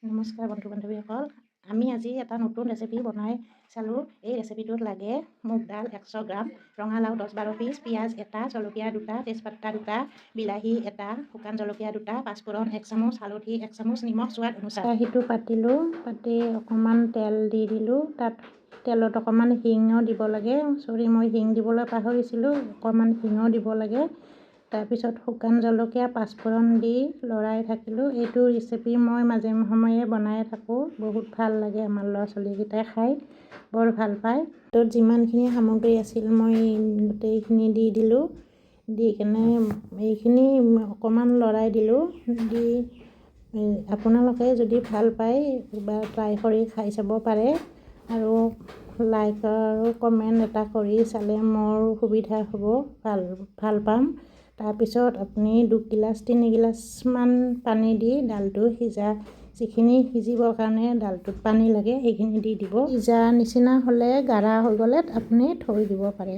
নমস্কাৰ বন্ধু বান্ধৱীসকল, আমি আজি এটা নতুন ৰেচিপি বনাই চালোঁ। এই ৰেচিপিটোত লাগে মুগ দাল 100 গ্ৰাম, ৰঙালাও 10-12 পিচ, পিঁয়াজ এটা, জলকীয়া দুটা, তেজপাতা দুটা, বিলাহী এটা, শুকান জলকীয়া দুটা, পাঁচফোৰণ 1 চামুচ, হালধি 1 চামুচ, নিমখ সোৱাদ অনুসাৰে। কেৰাহীটো পাতিলোঁ, পাতি অকণমান তেল দি দিলোঁ। তাত তেলত অকণমান হিঙো দিব লাগে। মই হিং দিবলৈ পাহৰিছিলোঁ, অকণমান হিঙো দিব লাগে। তাৰপিছত শুকান জলকীয়া, পাঁচফোৰণ দি লৰাই থাকিলোঁ। এইটো ৰেচিপি মই মাজে সময়ে বনাই থাকোঁ। বহুত ভাল লাগে, আমাৰ ল'ৰা ছোৱালীকেইটাই খাই বৰ ভাল পায়। তাত যিমানখিনি সামগ্ৰী আছিল মই গোটেইখিনি দি দিলোঁ। দি কেনে এইখিনি অকণমান লৰাই দিলোঁ। দি আপোনালোকে যদি ভাল পায় এবাৰ ট্ৰাই কৰি খাই চাব পাৰে। আৰু লাইক আৰু কমেণ্ট এটা কৰি চালে মোৰ সুবিধা হ'ব, ভাল পাম। তাৰপিছত আপুনি 2 গিলাচ 3 গিলাচমান পানী দি ডালটো যিখিনি সিজিবৰ কাৰণে ডালটোত পানী লাগে সেইখিনি দি দিব। সিজা নিচিনা হ'লে গাঢ়া হৈ গ'লে আপুনি থৈ দিব পাৰে।